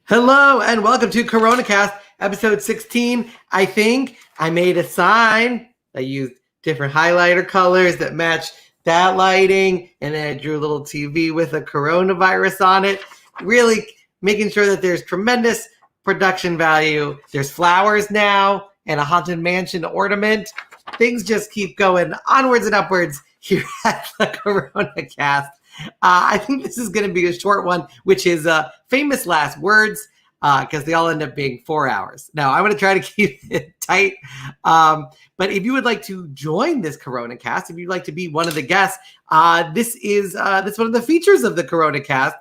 Hello and welcome to Coronacast, episode 16. I think I made a sign. I used different highlighter colors that match that lighting, and then I drew a little TV with a coronavirus on it. Really making sure that there's tremendous production value. There's flowers now and a haunted mansion ornament. Things just keep going onwards and upwards here at the Coronacast. I think this is going to be a short one, which is famous last words, because they all end up being 4 hours. Now, I'm going to try to keep it tight. But if you would like to join this Coronacast, if you'd like to be one of the guests, this is one of the features of the Coronacast,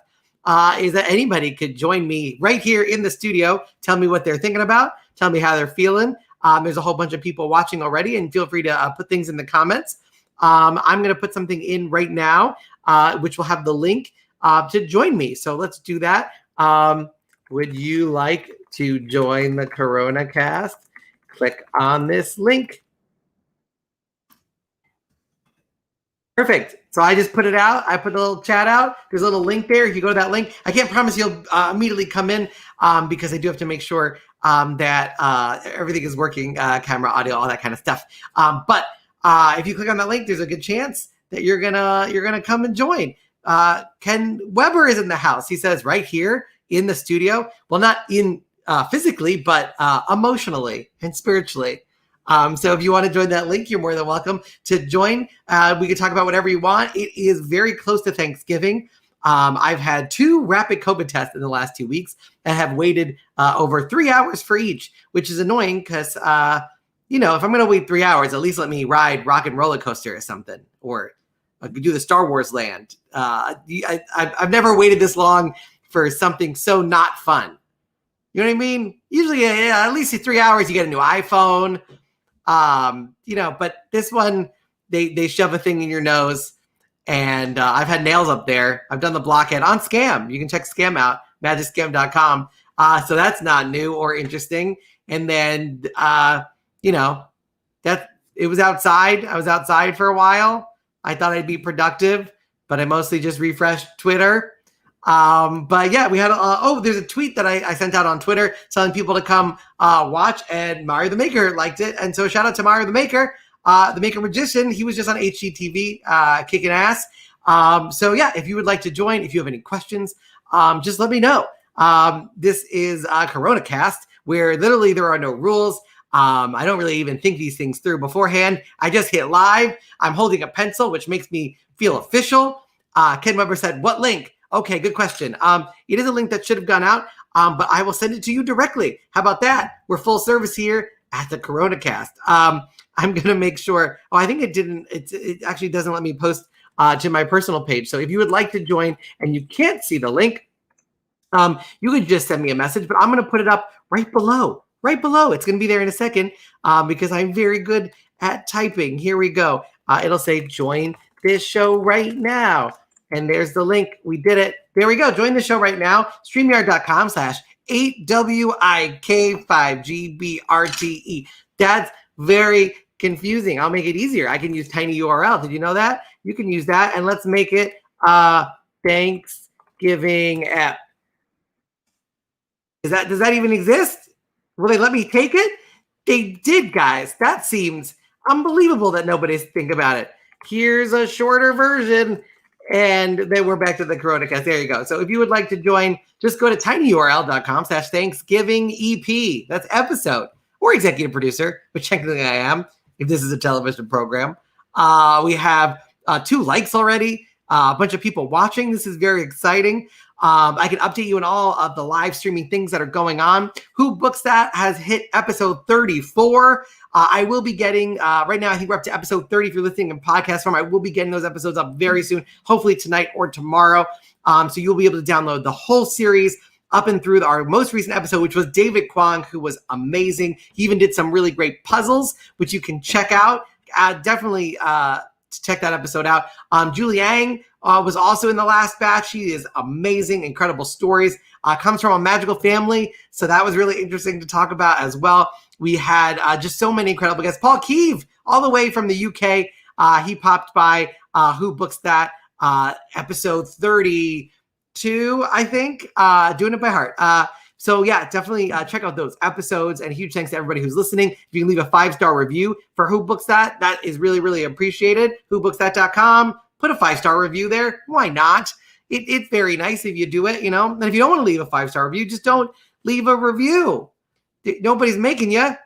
is that anybody could join me right here in the studio, tell me what they're thinking about, tell me how they're feeling. There's a whole bunch of people watching already, and feel free to put things in the comments. I'm going to put something in right now, which will have the link to join me. So let's do that. Would you like to join the Coronacast? Click on this link. Perfect. So I just put it out. I put a little chat out. There's a little link there. If you go to that link, I can't promise you'll immediately come in because I do have to make sure that everything is working, camera, audio, all that kind of stuff. But if you click on that link, there's a good chance that you're gonna come and join. Ken Weber is in the house. He says right here in the studio. Well, not in physically, but emotionally and spiritually. So if you want to join that link, you're more than welcome to join. We can talk about whatever you want. It is very close to Thanksgiving. I've had 2 rapid COVID tests in the last 2 weeks and have waited over 3 hours for each, which is annoying because, if I'm going to wait 3 hours, at least let me ride Rock and Roller Coaster or something, or do the Star Wars land. I've never waited this long for something so not fun. You know what I mean? Usually, at least 3 hours, you get a new iPhone. But this one, they shove a thing in your nose, and I've had nails up there. I've done the blockhead on Scam. You can check Scam out, magicscam.com. So that's not new or interesting. And then, that it was outside. I was outside for a while. I thought I'd be productive, but I mostly just refreshed Twitter. But yeah, we had, there's a tweet that I sent out on Twitter telling people to come watch, and Mario the Maker liked it. And so shout out to Mario the Maker Magician. He was just on HGTV kicking ass. So yeah, if you would like to join, if you have any questions, just let me know. This is Coronacast, where literally there are no rules. I don't really even think these things through beforehand. I just hit live. I'm holding a pencil, which makes me feel official. Ken Weber said, what link? Okay, good question. It is a link that should have gone out, but I will send it to you directly. How about that? We're full service here at the Coronacast. I'm going to make sure. Oh, I think it didn't. It actually doesn't let me post to my personal page. So if you would like to join and you can't see the link, you could just send me a message, but I'm going to put it up right below. Right below. It's going to be there in a second because I'm very good at typing. Here we go. It'll say join this show right now. And there's the link. We did it. There we go. Join the show right now. StreamYard.com/8WIK5GBRTE. That's very confusing. I'll make it easier. I can use tiny URL. Did you know that? You can use that. And let's make it Thanksgiving app. Does that even exist? Will they let me take it? They did, guys. That seems unbelievable that nobody's think about it. Here's a shorter version. And then we're back to the Coronacast. There you go. So if you would like to join, just go to tinyurl.com/ThanksgivingEP. That's episode, or executive producer, which technically I am, if this is a television program. We have 2 likes already, a bunch of people watching. This is very exciting. I can update you on all of the live streaming things that are going on. Who Books That has hit episode 34. I will be getting, right now, I think we're up to episode 30 if you're listening in podcast form. I will be getting those episodes up very soon, hopefully tonight or tomorrow. So you'll be able to download the whole series up and through our most recent episode, which was David Kwong, who was amazing. He even did some really great puzzles, which you can check out. Definitely check that episode out. Julie Yang was also in the last batch. She is amazing, incredible stories. Comes from a magical family, so that was really interesting to talk about as well. We had just so many incredible guests. Paul Keeve, all the way from the UK. He popped by Who Books That, episode 32, I think. Doing it by heart. So yeah, definitely check out those episodes, and huge thanks to everybody who's listening. If you can leave a 5-star review for Who Books That, that is really, really appreciated. WhoBooksThat.com, put a 5-star review there. Why not? It's very nice if you do it, And if you don't want to leave a 5-star review, just don't leave a review. Nobody's making you.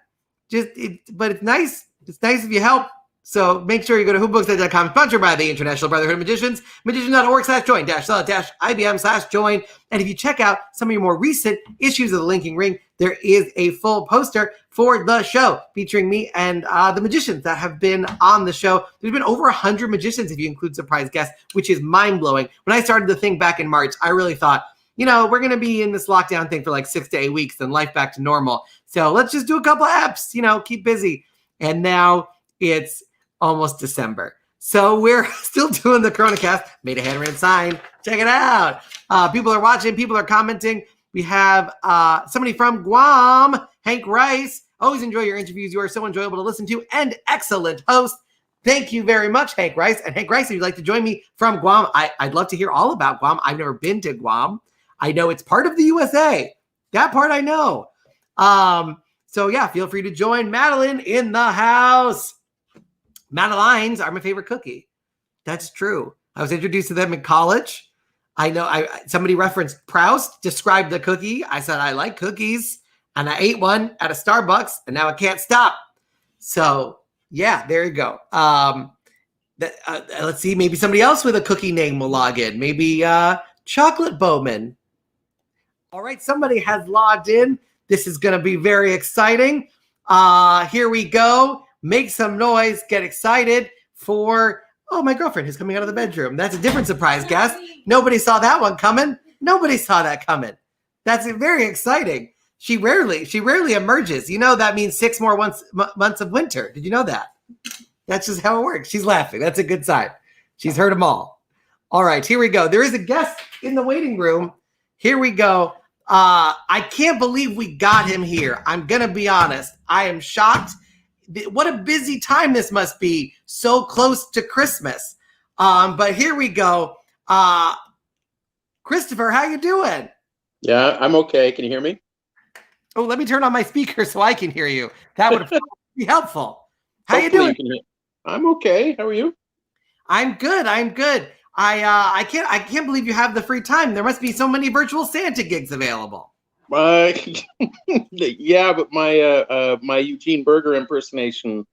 But it's nice. It's nice if you help. So make sure you go to whobooks.com, sponsored by the International Brotherhood of Magicians, magician.org/join-ibm/join. And if you check out some of your more recent issues of the Linking Ring, there is a full poster for the show featuring me and the magicians that have been on the show. There's been over 100 magicians if you include surprise guests, which is mind-blowing. When I started the thing back in March, I really thought, we're going to be in this lockdown thing for like 6 to 8 weeks, then life back to normal. So let's just do a couple of apps, keep busy. And now it's almost December. So we're still doing the Coronacast. Made a handwritten sign. Check it out. People are watching. People are commenting. We have somebody from Guam, Hank Rice. Always enjoy your interviews. You are so enjoyable to listen to and excellent host. Thank you very much, Hank Rice. And Hank Rice, if you'd like to join me from Guam, I'd love to hear all about Guam. I've never been to Guam. I know it's part of the USA. That part I know. So yeah, feel free to join. Madeline in the house. Madeleines are my favorite cookie. That's true. I was introduced to them in college. I know somebody referenced Proust, described the cookie. I said, I like cookies. And I ate one at a Starbucks, and now I can't stop. So yeah, there you go. Let's see, maybe somebody else with a cookie name will log in. Maybe Chocolate Bowman. All right, somebody has logged in. This is going to be very exciting. Here we go. Make some noise. Get excited for, my girlfriend is coming out of the bedroom. That's a different surprise guest. Nobody saw that one coming. Nobody saw that coming. That's very exciting. She rarely emerges. That means 6 more months of winter. Did you know that? That's just how it works. She's laughing. That's a good sign. She's heard them all. All right, here we go. There is a guest in the waiting room. Here we go. I can't believe we got him here. I'm going to be honest. I am shocked. What a busy time this must be. So close to Christmas. But here we go. Christopher, how you doing? Yeah, I'm okay. Can you hear me? Oh, let me turn on my speaker so I can hear you. That would be helpful. How you doing? I'm okay. How are you? I'm good. I can't believe you have the free time. There must be so many virtual Santa gigs available. Yeah, but my Eugene Berger impersonation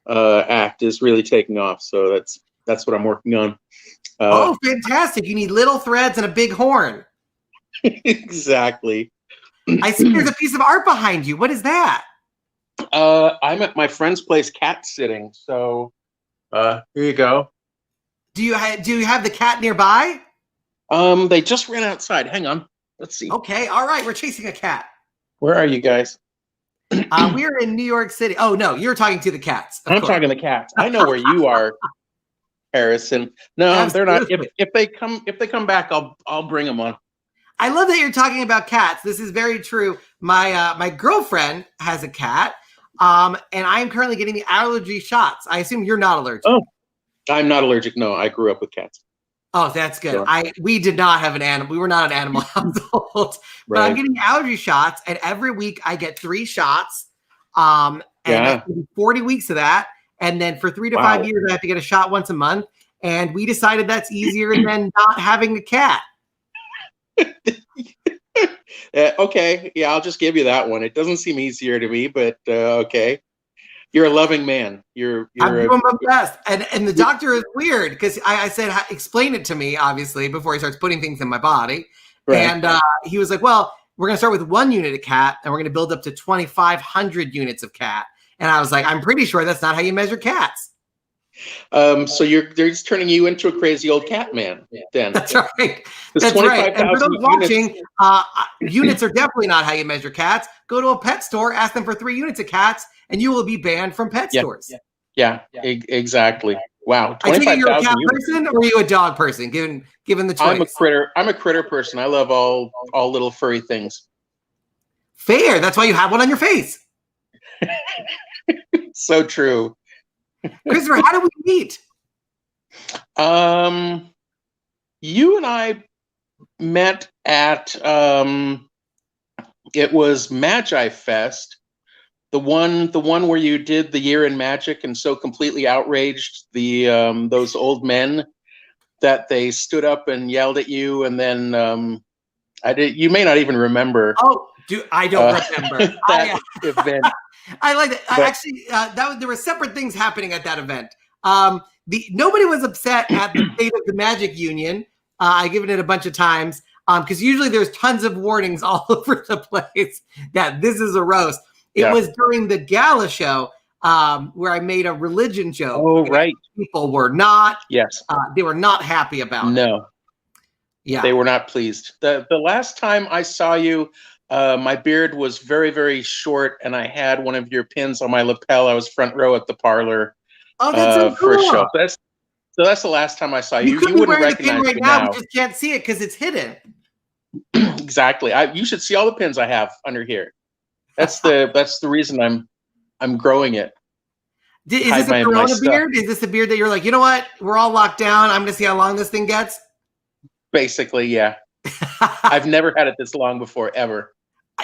act is really taking off. So that's what I'm working on. Oh, fantastic! You need little threads and a big horn. Exactly. I see there's a piece of art behind you. What is that? I'm at my friend's place cat sitting. So here you go. Do you have the cat nearby? They just ran outside. Hang on. Let's see. Okay. All right. We're chasing a cat. Where are you guys? We're in New York City. Oh no, you're talking to the cats. I'm talking to the cats. I know where you are, Harrison. No, Absolutely. they're not. If they come back, I'll bring them on. I love that you're talking about cats. This is very true. My girlfriend has a cat, and I'm currently getting the allergy shots. I assume you're not allergic. Oh, I'm not allergic. No, I grew up with cats. Oh, that's good. Sure. We did not have an animal. We were not an animal household. But I'm getting allergy shots, and every week I get 3 shots. And I do 40 weeks of that. And then for 3 to 5 years, I have to get a shot once a month. And we decided that's easier than not having a cat. Okay. Yeah, I'll just give you that one. It doesn't seem easier to me, but okay. You're a loving man. I'm doing my best. And the doctor is weird because I said, explain it to me, obviously, before he starts putting things in my body. Right. And he was like, well, we're going to start with 1 unit of cat, and we're going to build up to 2,500 units of cat. And I was like, I'm pretty sure that's not how you measure cats. So they're just turning you into a crazy old cat man, then. That's right. That's right. And for those watching, units are definitely not how you measure cats. Go to a pet store, ask them for 3 units of cats, and you will be banned from pet stores. Yeah, exactly. Wow. I think you're a cat person, or are you a dog person? Given the choice, I'm a critter person. I love all little furry things. Fair. That's why you have one on your face. So true. Christopher, how did we meet? You and I met at It was Magi Fest, the one where you did the year in magic and so completely outraged the those old men that they stood up and yelled at you, and then I did. You may not even remember. Oh, I don't remember that event. I like that. Actually, there were separate things happening at that event. Nobody was upset at the state of the Magic Union. I given it a bunch of times because usually there's tons of warnings all over the place that this is a roast. It was during the gala show where I made a religion joke. Oh, right. People were not. Yes. They were not happy about it. No. Yeah. They were not pleased. The last time I saw you, my beard was very, very short, and I had one of your pins on my lapel. I was front row at the parlor. Oh, that's so cool. For a show. So that's the last time I saw you. You wouldn't recognize right now. We just can't see it because it's hidden. Exactly. You should see all the pins I have under here. That's the reason I'm growing it. Is this a Corona beard? Is this a beard that you're like, you know what? We're all locked down. I'm gonna see how long this thing gets. Basically, yeah. I've never had it this long before, ever.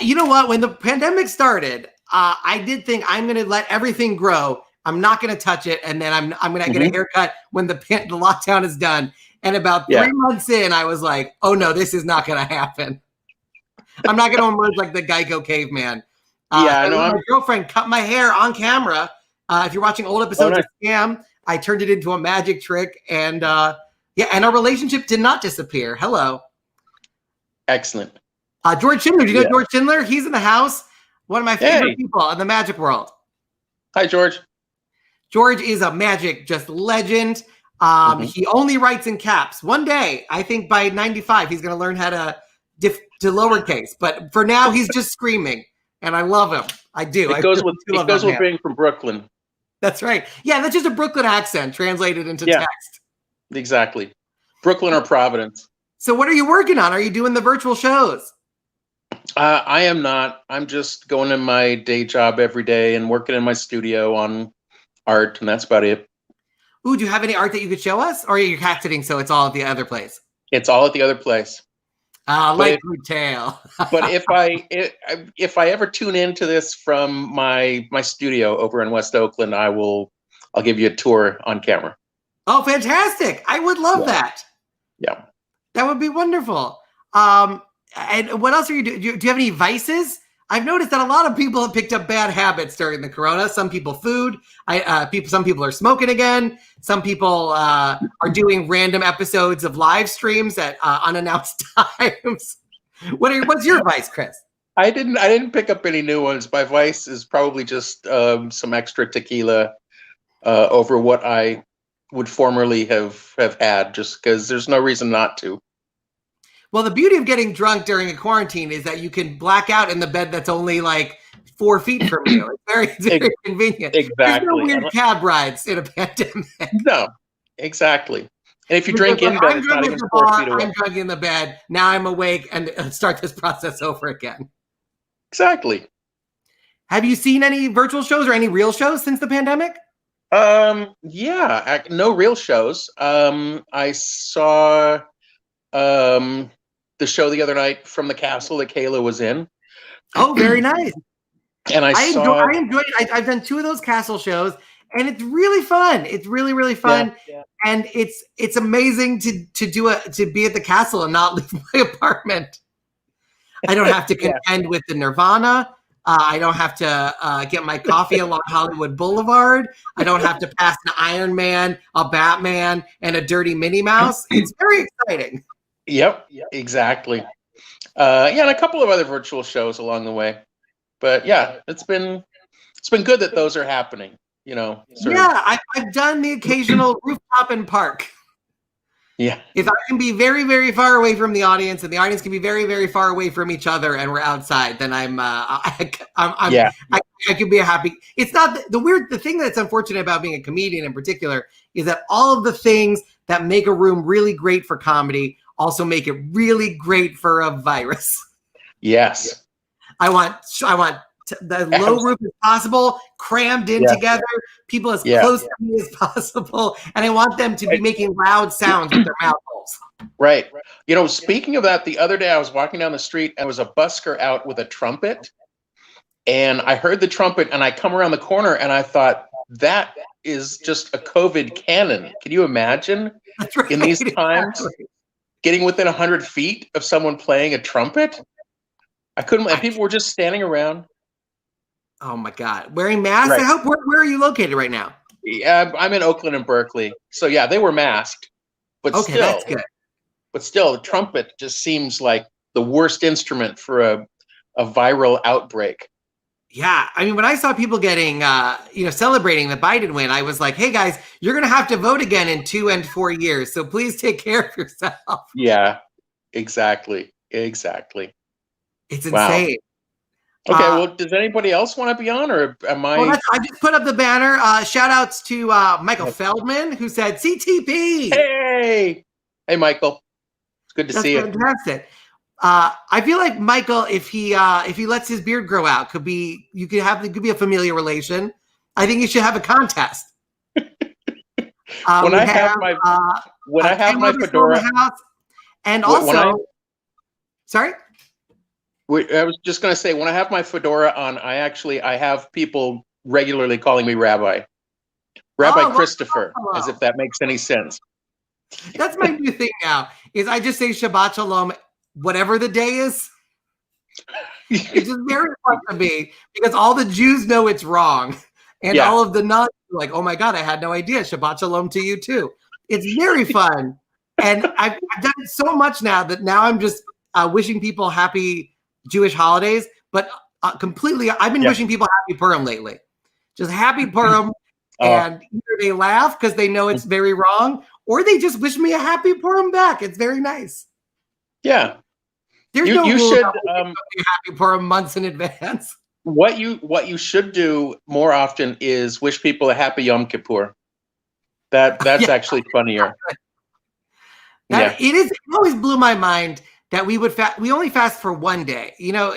You know what? When the pandemic started, I did think I'm gonna let everything grow. I'm not gonna touch it, and then I'm gonna get a haircut when the lockdown is done. And about 3 months in, I was like, oh no, this is not gonna happen. I'm not gonna emerge like the Geico caveman. My girlfriend cut my hair on camera. If you're watching old episodes of Scam, I turned it into a magic trick, and and our relationship did not disappear. Hello. Excellent. George Schindler. Do you know George Schindler? He's in the house. One of my favorite people in the magic world. Hi, George. George is a magic just legend. He only writes in caps. One day, I think by 95, he's going to learn how to lowercase. But for now, he's just screaming. And I love him. I do. It goes with being from Brooklyn. That's right. Yeah, that's just a Brooklyn accent translated into text. Exactly. Brooklyn or Providence. So what are you working on? Are you doing the virtual shows? I am not. I'm just going to my day job every day and working in my studio on art, and that's about it. Ooh, do you have any art that you could show us? Or are you cat-sitting so it's all at the other place? It's all at the other place. Like Retail. But if I ever tune into this from my studio over in West Oakland, I'll give you a tour on camera. Oh, fantastic. I would love that. Yeah. That would be wonderful. And what else are you doing? Do you have any vices? I've noticed that a lot of people have picked up bad habits during the corona. Some people food. Some people are smoking again. Some people are doing random episodes of live streams at unannounced times. What's your vice, Chris? I didn't pick up any new ones. My vice is probably just some extra tequila over what I would formerly have had, just because there's no reason not to. Well, the beauty of getting drunk during a quarantine is that you can black out in the bed that's only like 4 feet from you. It's very convenient. Exactly. There's no weird cab rides in a pandemic. No, exactly. And if you drink in bed, it's not even 4 feet away. I'm drunk in the bed. Now I'm awake and start this process over again. Exactly. Have you seen any virtual shows or any real shows since the pandemic? Yeah, no real shows. I saw the show the other night from the castle that Kayla was in. Oh, very nice. And I enjoyed it. I've done 2 of those castle shows, and it's really fun. It's really, really fun. Yeah. And it's amazing to be at the castle and not leave my apartment. I don't have to contend with the Nirvana. I don't have to get my coffee along Hollywood Boulevard. I don't have to pass an Iron Man, a Batman, and a dirty Minnie Mouse. It's very exciting. Yep, exactly. And a couple of other virtual shows along the way. But yeah, it's been good that those are happening. You know. I've done the occasional rooftop and park. Yeah. If I can be very, very far away from the audience, and the audience can be very, very far away from each other, and we're outside, then I could be a happy. It's not the thing that's unfortunate about being a comedian in particular is that all of the things that make a room really great for comedy also make it really great for a virus. Yes. I want the low roof as possible, crammed in together, people as close to me as possible, and I want them to be making loud sounds with their mouth holes. balls. Right. You know, speaking of that, the other day I was walking down the street and there was a busker out with a trumpet. And I heard the trumpet and I come around the corner and I thought, that is just a COVID cannon. Can you imagine That's right. in these times Exactly. getting within 100 feet of someone playing a trumpet? I couldn't, and people were just standing around. Oh my God. Wearing masks? Right. I hope, where are you located right now? Yeah, I'm in Oakland and Berkeley. So yeah, they were masked. But Okay, still, that's good. the trumpet just seems like the worst instrument for a viral outbreak. Yeah, I mean, when I saw people getting, celebrating the Biden win, I was like, "Hey guys, you're going to have to vote again in 2 and 4 years, so please take care of yourself." Yeah, exactly. It's Wow. Insane. Okay, well, does anybody else want to be on, or am I? Well, I just put up the banner. Shout outs to Michael Feldman, who said CTP. Hey, Michael. It's good to see you. Fantastic. I feel like Michael, if he lets his beard grow out, could be a familiar relation. I think you should have a contest. When I have my fedora, and also, sorry. I was just going to say, when I have my fedora on, I have people regularly calling me Rabbi Christopher, as if that makes any sense. That's my new thing now. Is I just say Shabbat Shalom, whatever the day is. It's just very fun to me because all the Jews know it's wrong, and all of the nuns are like, "Oh my God, I had no idea." Shabbat Shalom to you too. It's very fun, and I've done it so much now that now I'm just wishing people happy Jewish holidays, but completely. I've been wishing people happy Purim lately. Just happy Purim, and either they laugh because they know it's very wrong, or they just wish me a happy Purim back. It's very nice. Yeah. There's no rule about happy Purim months in advance. What you should do more often is wish people a happy Yom Kippur. That's actually funnier. It is. It always blew my mind that we only fast for one day. You know,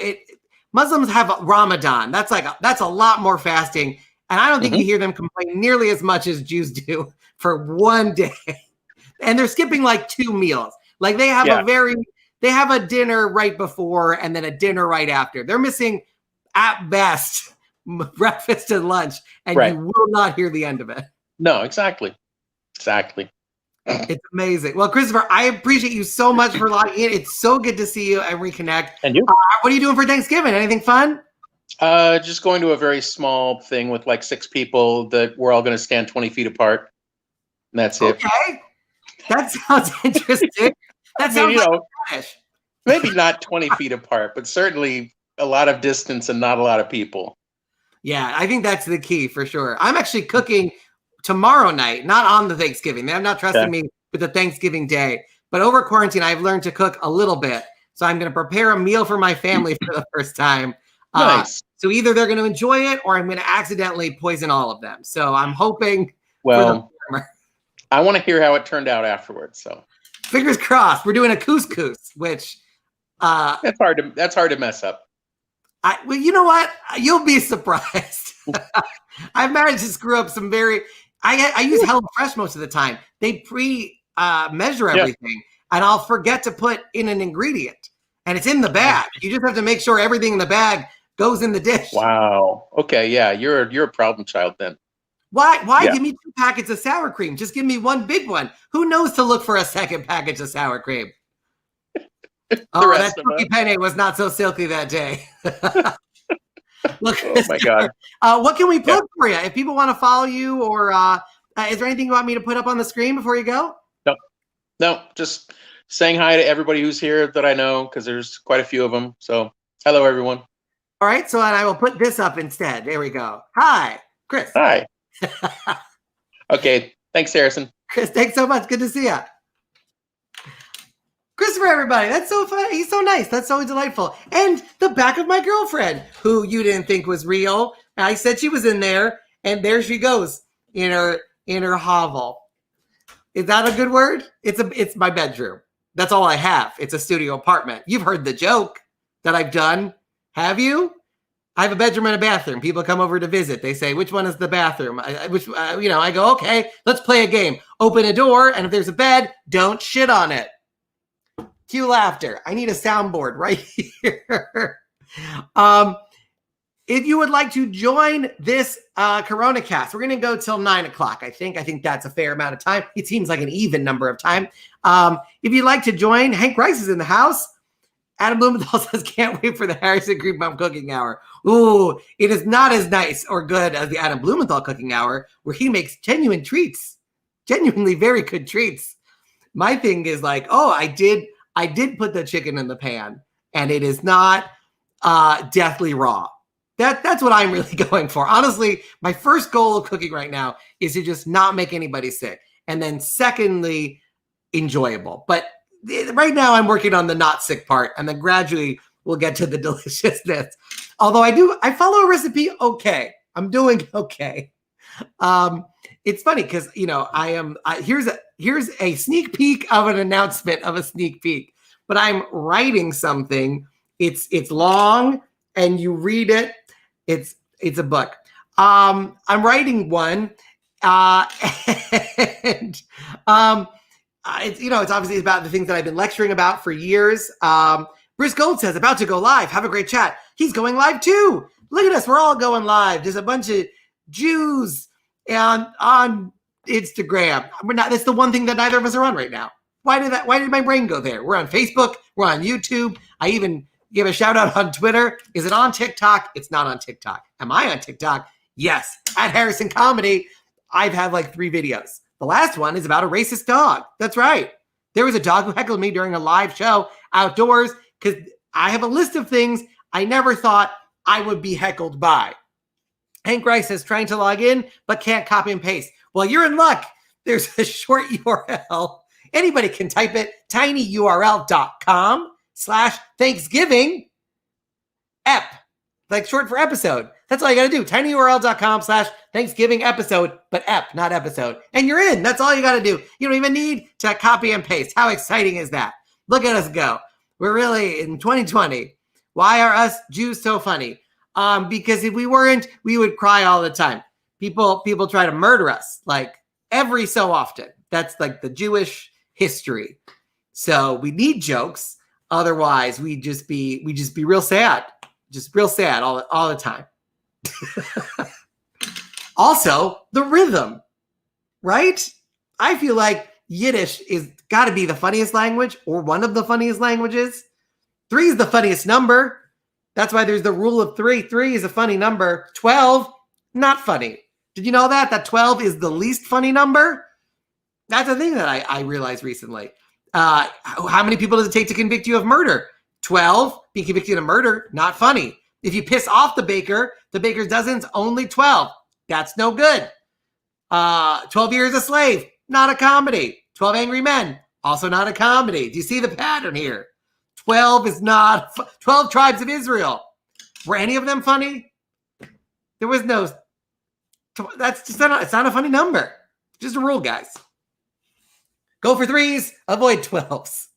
Muslims have Ramadan. That's a lot more fasting, and I don't think you hear them complain nearly as much as Jews do for one day. And they're skipping like 2 meals. Like they have they have a dinner right before and then a dinner right after. They're missing at best breakfast and lunch, and you will not hear the end of it. No, exactly. It's amazing. Well, Christopher, I appreciate you so much for logging in. It's so good to see you and reconnect. And you? What are you doing for Thanksgiving? Anything fun? Just going to a very small thing with like 6 people that we're all going to stand 20 feet apart. And that's it. Okay. That sounds interesting. That sounds Spanish. Maybe not 20 feet apart, but certainly a lot of distance and not a lot of people. Yeah, I think that's the key for sure. I'm actually cooking tomorrow night, not on the Thanksgiving. They're not trusting me with the Thanksgiving day. But over quarantine, I've learned to cook a little bit. So I'm going to prepare a meal for my family for the first time. Nice. So either they're going to enjoy it or I'm going to accidentally poison all of them. So I'm hoping for the former. I want to hear how it turned out afterwards. So fingers crossed. We're doing a couscous, which that's hard to mess up. Well, you know what? You'll be surprised. I've managed to screw up some I use HelloFresh most of the time. They measure everything, and I'll forget to put in an ingredient, and it's in the bag. You just have to make sure everything in the bag goes in the dish. Wow. Okay. Yeah. You're a problem child then. Why give me 2 packets of sour cream? Just give me 1 big one. Who knows to look for a second package of sour cream? That cookie penne was not so silky that day. Look, oh my God. What can we plug for you? If people want to follow you, or is there anything you want me to put up on the screen before you go? No, just saying hi to everybody who's here that I know, because there's quite a few of them. So hello, everyone. All right. So I will put this up instead. There we go. Hi, Chris. Hi. Okay. Thanks, Harrison. Chris, thanks so much. Good to see you. Christopher, everybody. That's so fun. He's so nice. That's so delightful. And the back of my girlfriend, who you didn't think was real. I said she was in there, and there she goes in her hovel. Is that a good word? It's my bedroom. That's all I have. It's a studio apartment. You've heard the joke that I've done. Have you? I have a bedroom and a bathroom. People come over to visit. They say, which one is the bathroom? I go, okay, let's play a game. Open a door, and if there's a bed, don't shit on it. Cue laughter. I need a soundboard right here. If you would like to join this Coronacast, we're going to go till 9 o'clock, I think. I think that's a fair amount of time. It seems like an even number of time. If you'd like to join, Hank Rice is in the house. Adam Blumenthal says, can't wait for the Harrison Cream Bump cooking hour. Ooh, it is not as nice or good as the Adam Blumenthal cooking hour, where he makes genuine treats, genuinely very good treats. My thing is like, I did put the chicken in the pan, and it is not deathly raw. That's what I'm really going for. Honestly, my first goal of cooking right now is to just not make anybody sick. And then secondly, enjoyable. But right now I'm working on the not sick part, and then gradually we'll get to the deliciousness. Although I follow a recipe okay. I'm doing okay. It's funny because here's a sneak peek of an announcement of a sneak peek. But I'm writing something. It's long, and you read it. It's a book. I'm writing one, and it's obviously about the things that I've been lecturing about for years. Bruce Gold says, about to go live. Have a great chat. He's going live too. Look at us. We're all going live. There's a bunch of Jews on Instagram. We're not. That's the one thing that neither of us are on right now. Why did my brain go there? We're on Facebook. We're on YouTube. I even give a shout out on Twitter. Is it on TikTok? It's not on TikTok. Am I on TikTok? Yes. At Harrison Comedy, I've had like 3 videos. The last one is about a racist dog. That's right. There was a dog who heckled me during a live show outdoors because I have a list of things I never thought I would be heckled by. Hank Rice says, trying to log in, but can't copy and paste. Well, you're in luck. There's a short URL. Anybody can type it, tinyurl.com/Thanksgiving ep, like short for episode. That's all you got to do. tinyurl.com/Thanksgiving episode, but ep, not episode. And you're in. That's all you got to do. You don't even need to copy and paste. How exciting is that? Look at us go. We're really in 2020. Why are us Jews so funny? Because if we weren't, we would cry all the time. People try to murder us like every so often. That's like the Jewish history. So we need jokes. Otherwise, we just be real sad. Just real sad all the time. Also, the rhythm, right? I feel like Yiddish is got to be the funniest language or one of the funniest languages. 3 is the funniest number. That's why there's the rule of 3. 3 is a funny number. 12, not funny. Did you know that? That 12 is the least funny number? That's a thing that I realized recently. How many people does it take to convict you of murder? 12, being convicted of murder, not funny. If you piss off the baker's dozen's only 12. That's no good. 12 Years a Slave, not a comedy. 12 Angry Men, also not a comedy. Do you see the pattern here? 12 is not, 12 Tribes of Israel. Were any of them funny? There was no, that's just not, it's not a funny number. Just a rule, guys. Go for 3s, avoid 12s.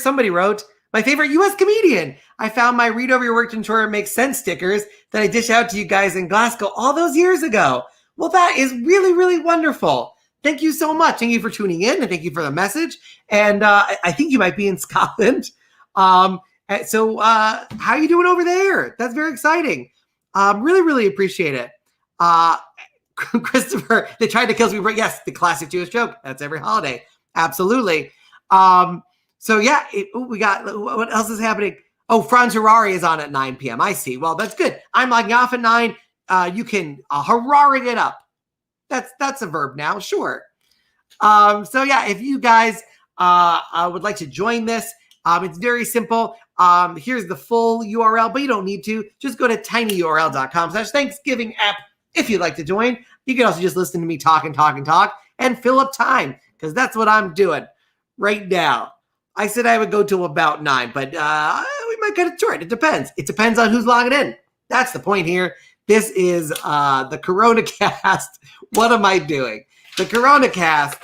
Somebody wrote, my favorite U.S. comedian. I found my read over your work to ensure it makes sense stickers that I dish out to you guys in Glasgow all those years ago. Well, that is really, really wonderful. Thank you so much. Thank you for tuning in, and thank you for the message. And I think you might be in Scotland. So how are you doing over there? That's very exciting. Really, really appreciate it. Christopher, they tried to kill us. Yes, the classic Jewish joke. That's every holiday. Absolutely. So yeah, we got, what else is happening? Oh, Franz Harari is on at 9 p.m. I see. Well, that's good. I'm logging off at 9. You can Harari it up. That's a verb now. Sure. So yeah, if you guys would like to join this, it's very simple. Here's the full URL, but you don't need to. Just go to tinyurl.com/Thanksgiving app if you'd like to join. You can also just listen to me talk and fill up time, because that's what I'm doing right now. I said I would go till about 9, but we might cut it short. It depends. It depends on who's logging in. That's the point here. This is the Coronacast. What am I doing? The Coronacast.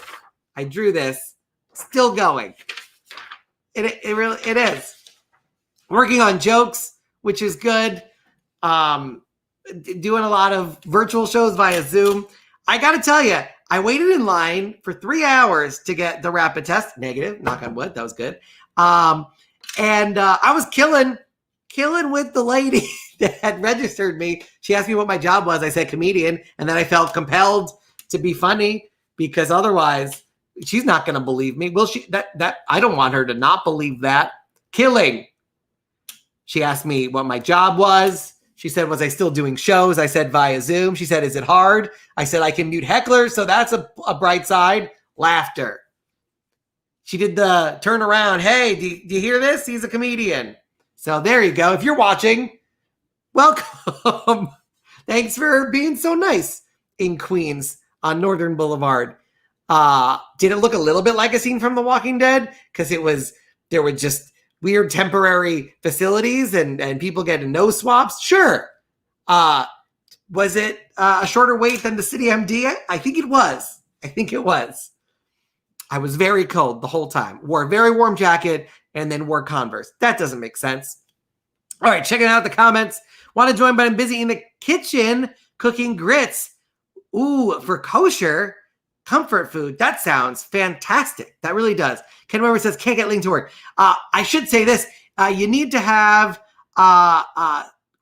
I drew this. Still going. It really is. Working on jokes which is good. Doing a lot of virtual shows via Zoom. I got to tell you, I waited in line for 3 hours to get the rapid test. Negative, knock on wood. That was good. And I was killing with the lady that had registered me. She asked me what my job was. I said comedian. And then I felt compelled to be funny because otherwise she's not going to believe me. Will she? That I don't want her to not believe that. Killing. She asked me what my job was. She said, was I still doing shows? I said, via Zoom. She said, is it hard? I said, I can mute hecklers, so that's a bright side. Laughter. She did the turn around. Hey, do you hear this? He's a comedian. So there you go. If you're watching, welcome. Thanks for being so nice in Queens on Northern Boulevard. Did it look a little bit like a scene from The Walking Dead? Because there were just weird temporary facilities and people getting nose swabs? Sure. Was it a shorter wait than the City MD? I think it was. I was very cold the whole time. Wore a very warm jacket and then wore Converse. That doesn't make sense. All right, checking out the comments. Want to join, but I'm busy in the kitchen cooking grits. Ooh, for kosher comfort food. That sounds fantastic. That really does. Ken Weber says, can't get linked to work. I should say this. You need to have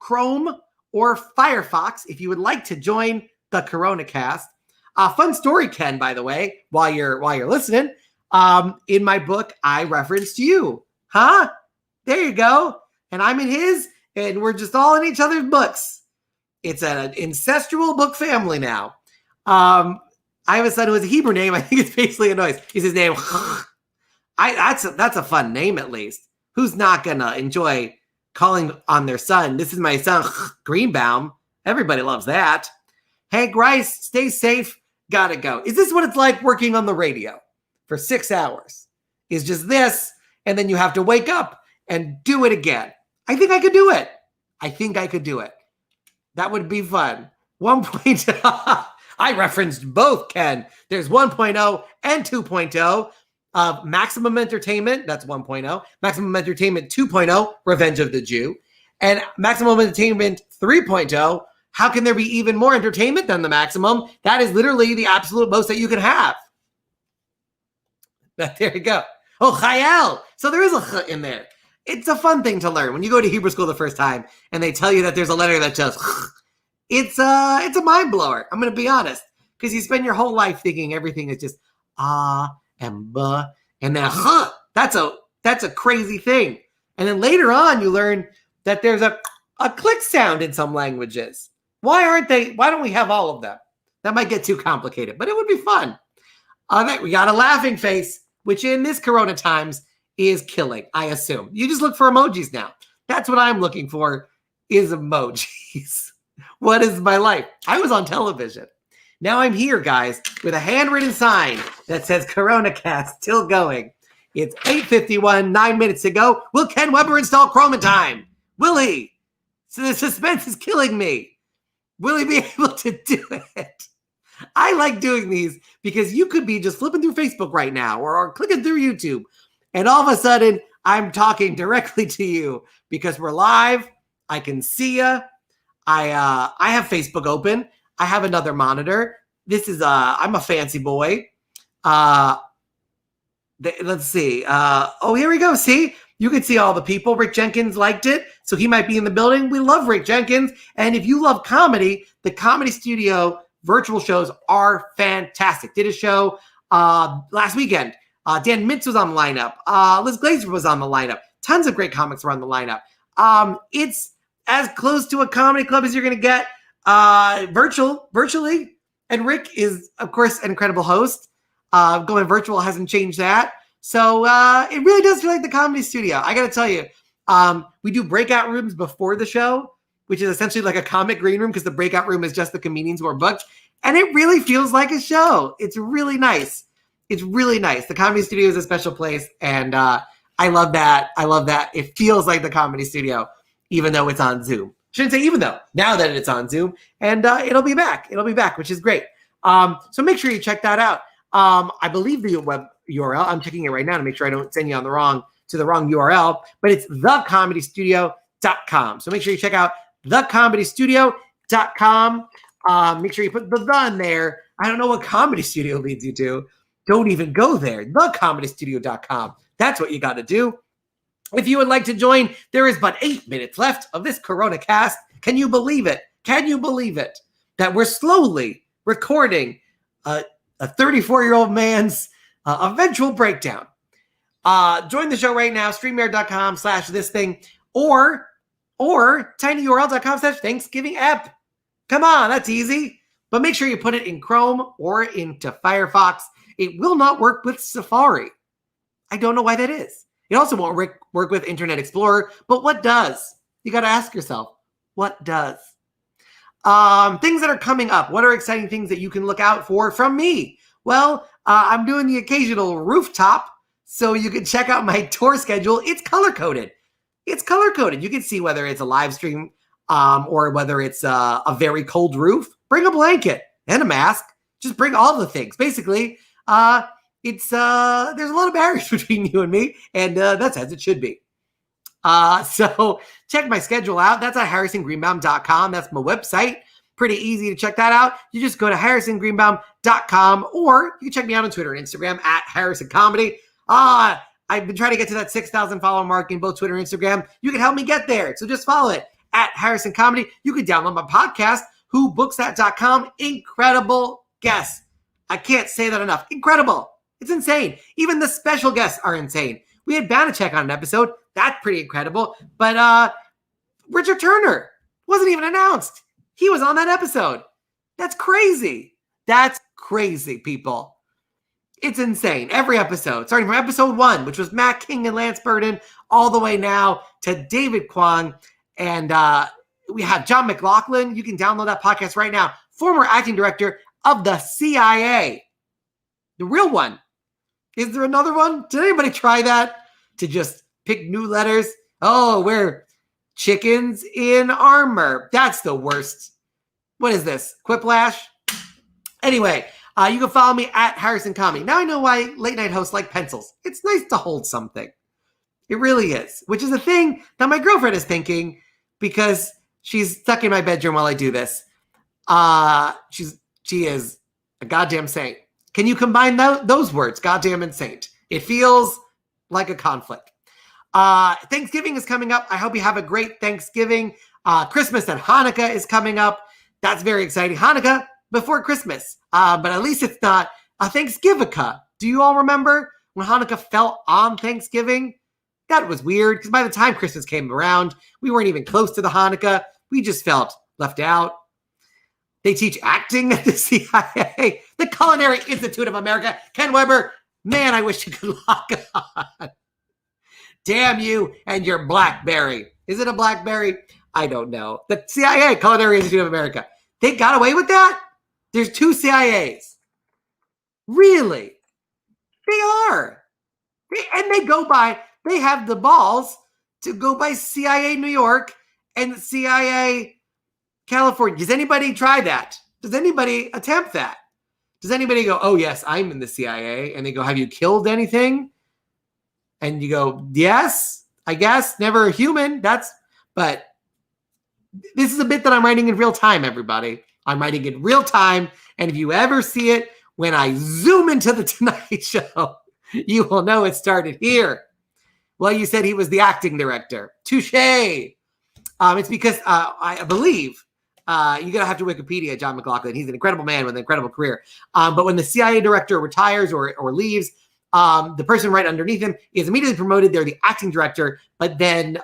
Chrome or Firefox if you would like to join the Coronacast. Fun story, Ken, by the way, while you're listening. In my book, I referenced you. Huh? There you go. And I'm in his, and we're just all in each other's books. It's an incestual book family now. I have a son who has a Hebrew name. I think it's basically a noise. He's his name. That's a fun name, at least. Who's not going to enjoy calling on their son? This is my son, Greenbaum. Everybody loves that. Hank Rice, stay safe. Gotta go. Is this what it's like working on the radio for 6 hours? Is just this, and then you have to wake up and do it again. I think I could do it. That would be fun. 1.0. I referenced both, Ken. There's 1.0 and 2.0 of Maximum Entertainment. That's 1.0. Maximum Entertainment 2.0, Revenge of the Jew. And Maximum Entertainment 3.0, how can there be even more entertainment than the maximum? That is literally the absolute most that you can have. There you go. Oh, Chayel. So there is a ch in there. It's a fun thing to learn. When you go to Hebrew school the first time and they tell you that there's a letter that just ch, it's a mind blower. I'm going to be honest, because you spend your whole life thinking everything is just and ba and then ch. That's a crazy thing. And then later on, you learn that there's a click sound in some languages. Why don't we have all of them? That might get too complicated, but it would be fun. We got a laughing face, which in this Corona times is killing, I assume. You just look for emojis now. That's what I'm looking for, is emojis. What is my life? I was on television. Now I'm here, guys, with a handwritten sign that says Coronacast still going. It's 8:51, 9 minutes to go. Will Ken Weber install Chrome in time? Will he? So the suspense is killing me. Will he be able to do it? I like doing these because you could be just flipping through Facebook right now or clicking through YouTube, and all of a sudden I'm talking directly to you because we're live. I can see you. I have Facebook open. I have another monitor. This is I'm a fancy boy. Let's see. Oh, here we go. See, you can see all the people. Rick Jenkins liked it, so he might be in the building. We love Rick Jenkins, and if you love comedy, the Comedy Studio virtual shows are fantastic. Did a show last weekend. Dan Mintz was on the lineup. Liz Glazer was on the lineup. Tons of great comics were on the lineup. It's as close to a comedy club as you're going to get virtually. And Rick is, of course, an incredible host. Going virtual hasn't changed that. So it really does feel like the Comedy Studio. I got to tell you, we do breakout rooms before the show, which is essentially like a comic green room because the breakout room is just the comedians who are booked. And it really feels like a show. It's really nice. The Comedy Studio is a special place. And I love that. It feels like the Comedy Studio, even though it's on Zoom. Shouldn't say even though, now that it's on Zoom. And it'll be back, which is great. So make sure you check that out. I believe the web URL, I'm checking it right now to make sure I don't send you on the wrong URL, but it's thecomedystudio.com. thecomedystudio.com. So make sure you check out thecomedystudio.com. Make sure you put the in there. I don't know what Comedy Studio leads you to. Don't even go there. Thecomedystudio.com. That's what you got to do. If you would like to join, there is but 8 minutes left of this Coronacast. Can you believe it? Can you believe it? That we're slowly recording a 34-year-old man's eventual breakdown. Join the show right now, streamyard.com/thisthing or tinyurl.com/Thanksgiving app. Come on, that's easy. But make sure you put it in Chrome or into Firefox. It will not work with Safari. I don't know why that is. It also won't work with Internet Explorer, but what does? You got to ask yourself, what does? Things that are coming up. What are exciting things that you can look out for from me? Well, I'm doing the occasional rooftop, so you can check out my tour schedule. It's color-coded. It's color-coded. You can see whether it's a live stream or whether it's a very cold roof. Bring a blanket and a mask. Just bring all the things. Basically, there's a lot of barriers between you and me, and that's as it should be. So check my schedule out. That's at harrisongreenbaum.com. That's my website. Pretty easy to check that out. You just go to harrisongreenbaum.com, or you can check me out on Twitter and Instagram at harrisoncomedy. I've been trying to get to that 6,000 follower mark in both Twitter and Instagram. You can help me get there. So just follow it at Harrison Comedy. You can download my podcast, whobooks.com. Incredible guests. I can't say that enough. Incredible. It's insane. Even the special guests are insane. We had Banachek on an episode. That's pretty incredible. But Richard Turner wasn't even announced. He was on that episode. That's crazy. That's crazy, people. It's insane. Every episode, starting from episode 1, which was Matt King and Lance Burden, all the way now to David Kwong. And we have John McLaughlin. You can download that podcast right now. Former acting director of the CIA. The real one. Is there another one? Did anybody try that? To just pick new letters? Oh, we're chickens in armor. That's the worst. What is this? Quiplash? Anyway, you can follow me at Harrison Comedy. Now I know why late night hosts like pencils. It's nice to hold something. It really is. Which is a thing that my girlfriend is thinking because she's stuck in my bedroom while I do this. She is a goddamn saint. Can you combine those words, goddamn and saint? It feels like a conflict. Thanksgiving is coming up. I hope you have a great Thanksgiving. Christmas and Hanukkah is coming up. That's very exciting. Hanukkah before Christmas. But at least it's not a Thanksgiving-a. Do you all remember when Hanukkah fell on Thanksgiving? That was weird because by the time Christmas came around, we weren't even close to the Hanukkah. We just felt left out. They teach acting at the CIA. The Culinary Institute of America. Ken Weber, man, I wish you could log on. Damn you and your BlackBerry. Is it a BlackBerry? I don't know. The CIA, Culinary Institute of America. They got away with that? There's 2 CIAs. Really? They are. And they have the balls to go by CIA New York and CIA California. Does anybody try that? Does anybody attempt that? Does anybody go, oh, yes, I'm in the CIA? And they go, have you killed anything? And you go, yes, I guess. Never a human. But this is a bit that I'm writing in real time, everybody. I'm writing in real time. And if you ever see it, when I zoom into the Tonight Show, you will know it started here. Well, you said he was the acting director. Touche. It's because I believe you're going to have to Wikipedia John McLaughlin. He's an incredible man with an incredible career. But when the CIA director retires or leaves, the person right underneath him is immediately promoted. They're the acting director, but then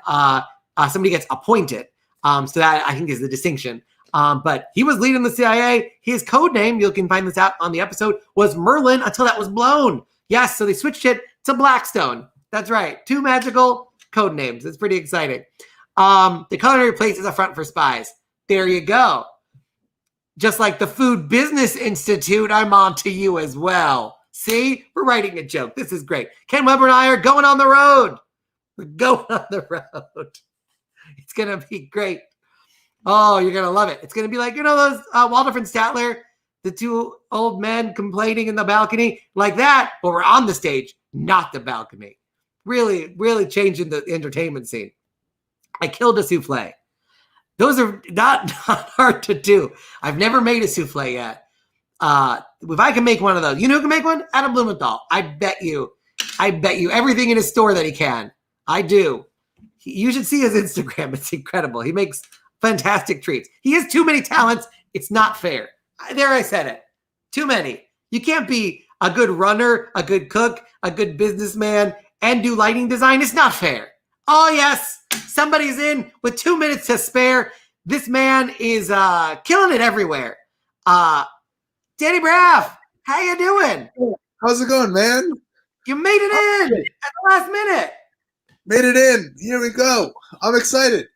somebody gets appointed. So that, I think, is the distinction. But he was leading the CIA. His code name, you can find this out on the episode, was Merlin until that was blown. Yes, so they switched it to Blackstone. That's right. 2 magical code names. It's pretty exciting. The Culinary Place is a front for spies. There you go. Just like the Food Business Institute, I'm on to you as well. See, we're writing a joke. This is great. Ken Weber and I are going on the road. We're going on the road. It's going to be great. Oh, you're going to love it. It's going to be like, those Waldorf and Statler, the 2 old men complaining in the balcony, like that, but we're on the stage, not the balcony. Really, really changing the entertainment scene. I killed a souffle. Those are not hard to do. I've never made a souffle yet. If I can make one of those, you know who can make one? Adam Blumenthal. I bet you everything in his store that he can. I do. You should see his Instagram. It's incredible. He makes fantastic treats. He has too many talents. It's not fair. There, I said it. Too many. You can't be a good runner, a good cook, a good businessman, and do lighting design. It's not fair. Oh, yes. Somebody's in with 2 minutes to spare. This man is killing it everywhere. Danny Braff, how you doing? How's it going, man? You made it in at the last minute. Made it in. Here we go. I'm excited.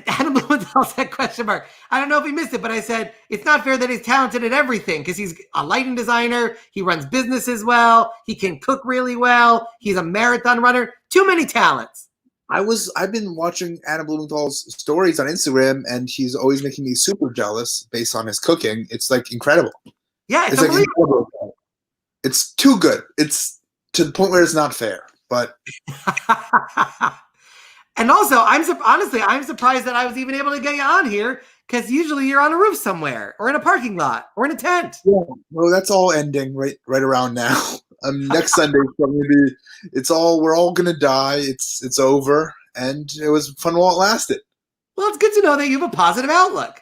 Adam Blumenthal said question mark. I don't know if he missed it, but I said it's not fair that he's talented at everything because he's a lighting designer. He runs businesses well. He can cook really well. He's a marathon runner. Too many talents. I've been watching Adam Blumenthal's stories on Instagram, and he's always making me super jealous based on his cooking. It's like incredible. Yeah, it's like incredible. It's too good. It's to the point where it's not fair. But and also, I'm surprised that I was even able to get you on here because usually you're on a roof somewhere or in a parking lot or in a tent. Yeah, well, that's all ending right around now. Next Sunday, we're all gonna die. It's over, and it was fun while it lasted. Well, it's good to know that you have a positive outlook.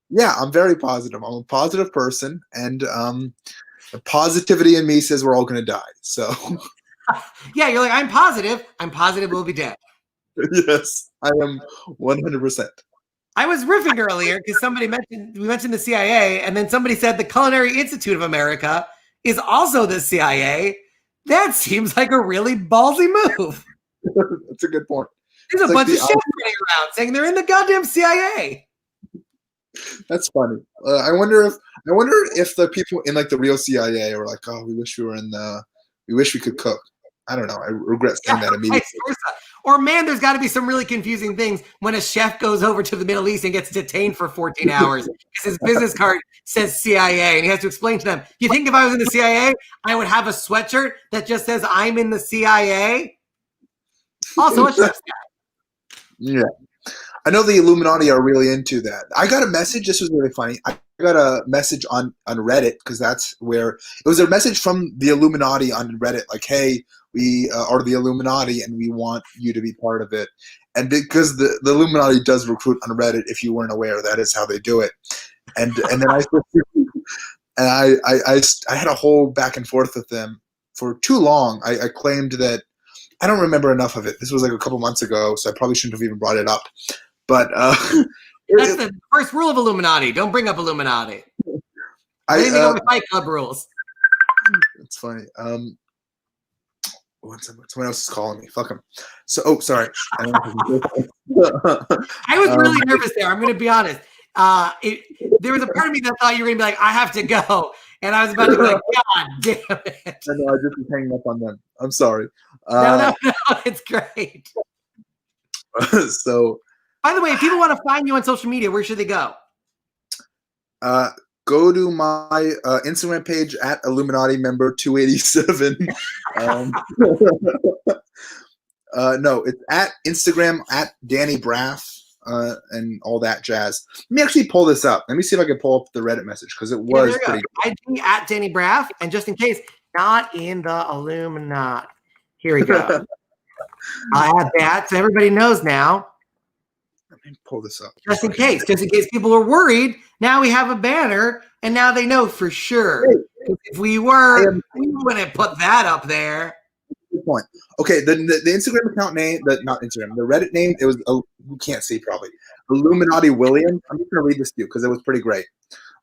Yeah, I'm very positive. I'm a positive person, and the positivity in me says we're all gonna die. So. Yeah, you're like, I'm positive. I'm positive we'll be dead. Yes, I am 100%. I was riffing earlier because we mentioned the CIA, and then somebody said the Culinary Institute of America is also the CIA. That seems like a really ballsy move. That's a good point. There's a bunch of shit running around saying they're in the goddamn CIA. That's funny. I wonder if the people in like the real CIA were like, oh, we wish we could cook. I don't know. I regret saying that immediately. Or, man, there's got to be some really confusing things when a chef goes over to the Middle East and gets detained for 14 hours because his business card says CIA, and he has to explain to them, you think if I was in the CIA, I would have a sweatshirt that just says I'm in the CIA? Also a chef's guy. Yeah. I know the Illuminati are really into that. I got a message. This was really funny. I got a message on Reddit because that's where it was a message from the Illuminati on Reddit. Like, hey, we are the Illuminati and we want you to be part of it. And because the Illuminati does recruit on Reddit, if you weren't aware, that is how they do it. And then I had a whole back and forth with them for too long. I claimed that I don't remember enough of it. This was like a couple months ago, so I probably shouldn't have even brought it up. But that's the first rule of Illuminati. Don't bring up Illuminati. Anything on the Fight Club rules. It's funny. Someone else is calling me. Fuck him. So, sorry. I was really nervous there. I'm going to be honest. There was a part of me that thought you were going to be like, I have to go. And I was about to be like, God damn it. I know, I just was hanging up on them. I'm sorry. No, it's great. So, by the way, if people want to find you on social media, where should they go? Go to my Instagram page at Illuminati member 287. No, it's at Instagram at Danny Braff and all that jazz. Let me actually pull this up. Let me see if I can pull up the Reddit message because it was pretty good. IG at Danny Braff, and just in case, not in the Illuminati. Here we go. I'll add that so everybody knows now. Let me pull this up. Just in case people are worried, now we have a banner, and now they know for sure. If we were, we wouldn't put that up there. Good point. Okay, the Instagram account name, not Instagram, the Reddit name, it was, you can't see probably, Illuminati William. I'm just going to read this to you because it was pretty great.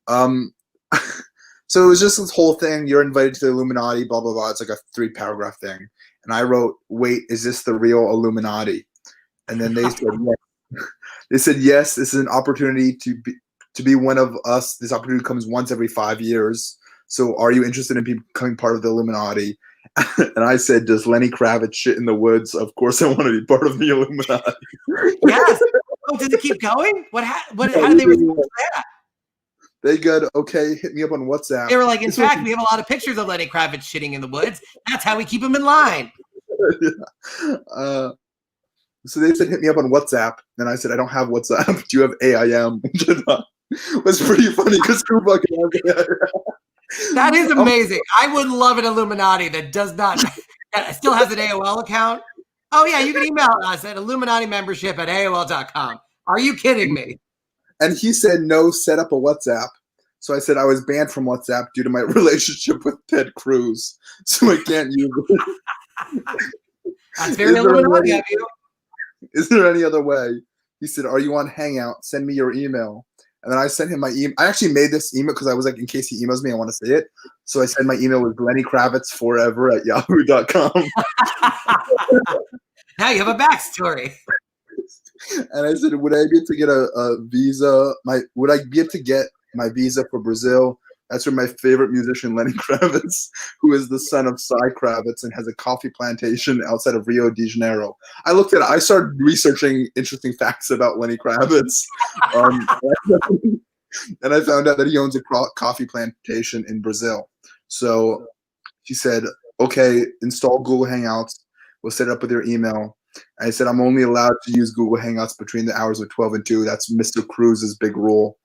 So it was just this whole thing, you're invited to the Illuminati, blah, blah, blah. It's like a 3-paragraph thing. And I wrote, wait, is this the real Illuminati? And then they said, yes. They said, yes, this is an opportunity to be one of us. This opportunity comes once every 5 years. So are you interested in becoming part of the Illuminati? And I said, does Lenny Kravitz shit in the woods? Of course I want to be part of the Illuminati. Yes. Oh, does it keep going? How did they respond to that? They got, okay, hit me up on WhatsApp. They were like, in fact, we have a lot of pictures of Lenny Kravitz shitting in the woods. That's how we keep him in line. So they said, hit me up on WhatsApp. And I said, I don't have WhatsApp. Do you have AIM? Which I thought was pretty funny because who fucking has AIM? That is amazing. I would love an Illuminati that does not, that still has an AOL account. Oh, yeah, you can email us at IlluminatiMembership@AOL.com. Are you kidding me? And he said, no, set up a WhatsApp. So I said, I was banned from WhatsApp due to my relationship with Ted Cruz. So I can't use it. That's very Illuminati of you. Is there any other way? He said, are you on Hangout? Send me your email. And then I sent him my email. I actually made this email because I was like, in case he emails me, I want to say it. So I said my email was LennyKravitzForever@yahoo.com. Now you have a backstory. And I said, would I be able to get a visa? Would I be able to get my visa for Brazil? That's where my favorite musician, Lenny Kravitz, who is the son of Cy Kravitz and has a coffee plantation outside of Rio de Janeiro. I started researching interesting facts about Lenny Kravitz. And I found out that he owns a coffee plantation in Brazil. So she said, okay, install Google Hangouts. We'll set it up with your email. I said, I'm only allowed to use Google Hangouts between the hours of 12 and 2. That's Mr. Cruz's big rule.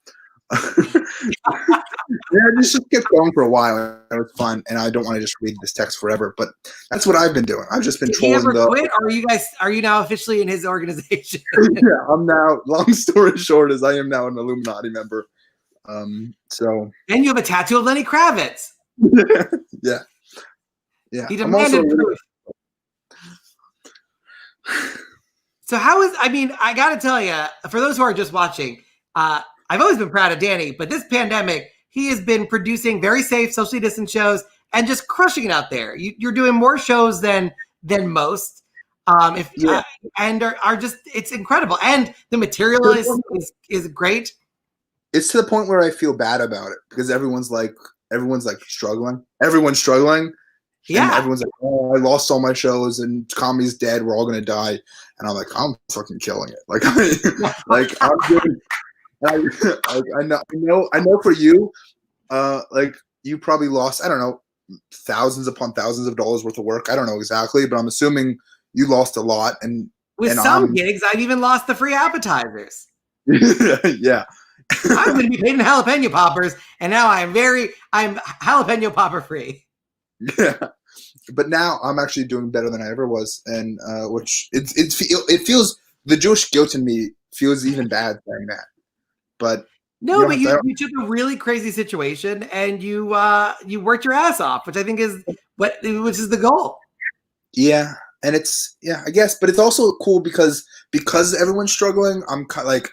Yeah, this just kept going for a while. It was fun, and I don't want to just read this text forever. But that's what I've been doing. I've just been trolling. Did he ever quit, or are you now officially in his organization? Yeah, I'm now. Long story short, is I am now an Illuminati member. So. And you have a tattoo of Lenny Kravitz. Yeah. Yeah. He demanded proof. So I got to tell you, for those who are just watching, I've always been proud of Danny, but this pandemic, he has been producing very safe, socially distant shows and just crushing it out there. You're doing more shows than most. And are just, it's incredible. And the material is great. It's to the point where I feel bad about it because everyone's like struggling. Everyone's struggling. Yeah. And everyone's like, oh, I lost all my shows and comedy's dead. We're all going to die. And I'm like, I'm fucking killing it. Like, I'm doing, I know for you, like you probably lost, I don't know, thousands upon thousands of dollars worth of work. I don't know exactly, but I'm assuming you lost a lot. And with some gigs, I've even lost the free appetizers. Yeah. I'm going to be paid in jalapeno poppers, and now I'm jalapeno popper free. Yeah. But now I'm actually doing better than I ever was, and which it feels, the Jewish guilt in me feels even bad saying that. But no, but you took a really crazy situation and you worked your ass off, which I think is which is the goal. Yeah, and I guess, but it's also cool because everyone's struggling. I'm like,